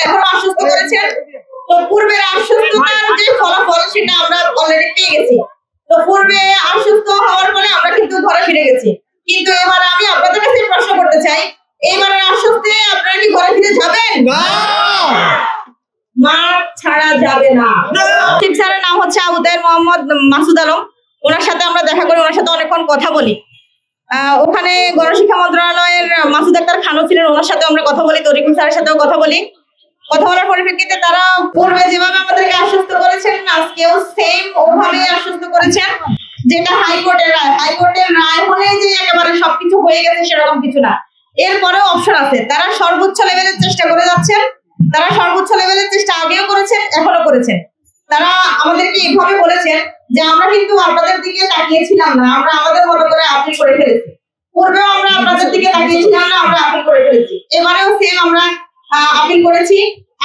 এখনো আশ্বস্ত করেছেন। তো পূর্বের আশ্বস্ততার যে ফলাফল সেটা আমরা অলরেডি পেয়ে গেছি। তো পূর্বে আশ্বস্ত হওয়ার ফলে আমরা কিন্তু ঘরে ফিরে গেছি, কিন্তু এবার আমি আপনাদের কাছে প্রশ্ন করতে চাই, এইবারের আশ্বস্তে আপনারা কি ঘরে ফিরে যাবেন? মাঠ ছাড়া যাবে না। শিব স্যারের নাম হচ্ছে আবুদায়ের মোহাম্মদ মাসুদ আলম। ওনার সাথে আমরা দেখা করি, ওনার সাথে অনেকক্ষণ কথা বলি। ওখানে গণশিক্ষা মন্ত্রণালয়ের মাসুদ আক্তার খানও ছিলেন, ওনার সাথে আমরা কথা বলি, তরিকুল স্যারের সাথেও কথা বলি। কথা বলার পরিপ্রেক্ষিতে তারা পূর্বে যেভাবে আমাদেরকে আশ্বস্ত করেছেন আজকেও সেম ওভাবে আশ্বস্ত করেছেন, যেটা হাইকোর্টের রায়। হাইকোর্টের রায় হলে যে একেবারে সবকিছু হয়ে গেছে সেরকম কিছু না, এরপরেও অপশন আছে। তারা সর্বোচ্চ লেভেলের চেষ্টা করে যাচ্ছেন, তারা সর্বোচ্চ লেভেলের চেষ্টা আগেও করেছেন, এখনো করেছেন। তারা আমাদেরকে এইভাবে বলেছেন যে আমরা কিন্তু আপনাদের দিকে তাকিয়েছিলাম না, আমরা আমাদের মতো করে আপিল করে ফেলেছি। পূর্বেও আমরা আপনাদের দিকে তাকিয়েছিলাম না, আমরা আপিল করে ফেলেছি। এবারেও সেম আমরা আপিল করেছি।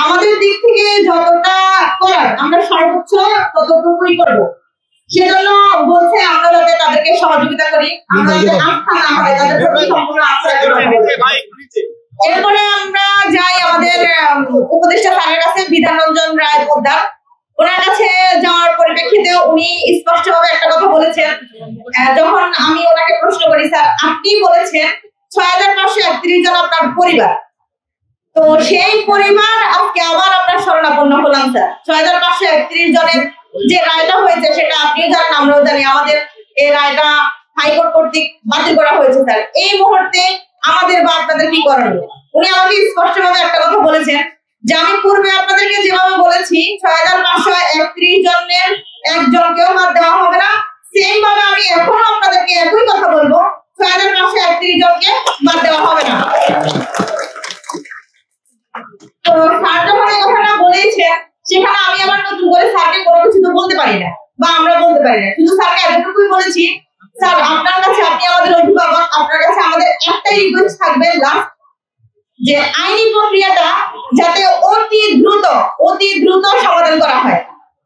আমাদের দিক থেকে যতটা করার আমরা সর্বোচ্চ ততটুকুই করবো। সেজন্য বলছে আমরা যাতে তাদেরকে সহযোগিতা করি, আমরা যাতে আস্থা না হয়, তাদের প্রতি সম্পূর্ণ আস্থা রাখি। এরপরে আমরা যাই আমাদের উপদেষ্টা স্যারের কাছে, বিধান রঞ্জন রায় পোদ্দার। ওনার কাছে যাওয়ার পরিপ্রেক্ষিতে উনি স্পষ্টভাবে একটা কথা বলেছেন। যখন আমি ওনাকে প্রশ্ন করি, স্যার আপনি বলেছেন ৬৫৩১ জন আপনার পরিবার, তো সেই পরিবার আজকে আবার আপনার শরণাপন্ন হলাম স্যার। ৬৫৩১ জনের যে রায়টা হয়েছে সেটা আপনিও জানেন, আমরাও জানি। আমাদের এই রায়টা হাইকোর্ট কর্তৃক বাতিল করা হয়েছে স্যার। এই মুহূর্তে আমাদের বা আপনাদের কি করণীয়? উনি আমাকে স্পষ্টভাবে একটা কথা বলেছেন যে আমি পূর্বে আপনাদেরকে যেভাবে বলেছি ৬৫৩১ জনের একজনকেও বাদ দেওয়া হবে না, সেম ভাবে আমি এখনো আপনাদেরকে একই কথা বলবো, ৬৫৩১ জনকে বাদ দেওয়া হবে না। তো স্যার যখন এই কথাটা বলেছেন, সেখানে আমি আবার নতুন করে স্যারকে কোনো কিছু তো বলতে পারি না, বা আমরা বলতে পারি না। শুধু স্যারকে এতটুকুই বলেছি, স্যার আপনার কাছে, আপনি আমাদের অভিভাবক, আপনার কাছে আমাদের একটাই রিকোয়েস্ট থাকবে লাস্ট, যে আইনি প্রক্রিয়াটা যাতে অতি দ্রুত সমাধান করা হয়।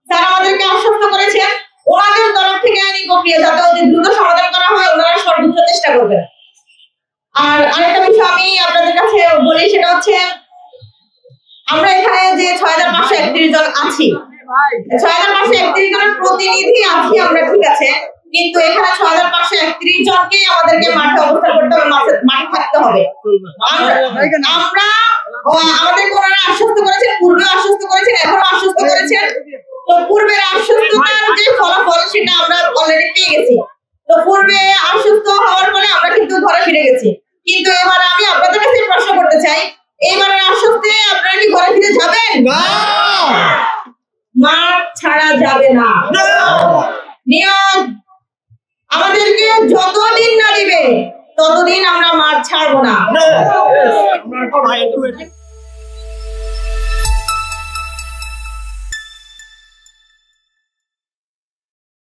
স্যার আমাদেরকে আশ্বস্ত করেছেন ওনাদের তরফ থেকে আইনি প্রক্রিয়া যাতে অতি দ্রুত সমাধান করা হয়, ওনারা সর্বোচ্চ চেষ্টা করবেন। আর আরেকটা বিষয় আমি আপনাদের কাছে বলি, সেটা হচ্ছে আমরা এখানে যে ৬৫৩১ জন আছি, ৬৫৩১ জনের প্রতিনিধি আছি আমরা, ঠিক আছে, কিন্তু এখানে ৬৫৩১ জনকে আমাদেরকে মাঠে অবস্থান করতে হবে, মাঠে থাকতে হবে। আমরা আমাদের ওনারা আশ্বস্ত করেছেন, পূর্বে আশ্বস্ত করেছেন, এখনো আশ্বস্ত করেছেন। তো পূর্বের আশ্বস্ততার যে ফলাফল সেটা আমরা অলরেডি পেয়ে গেছি। তো পূর্বে আশ্বস্ত হওয়ার ফলে আমরা কিন্তু ঘরে ফিরে গেছি, কিন্তু এবার আমি আপনাদের কাছে প্রশ্ন করতে চাই, এইবারের আশ্বস্তে আপনারা কি ঘরে ফিরে যাবেন? মাঠ ছাড়া যাবে না। নিয়োগ আমাদেরকে যতদিন না দিবে ততদিন আমরা মাঠ ছাড়বো না।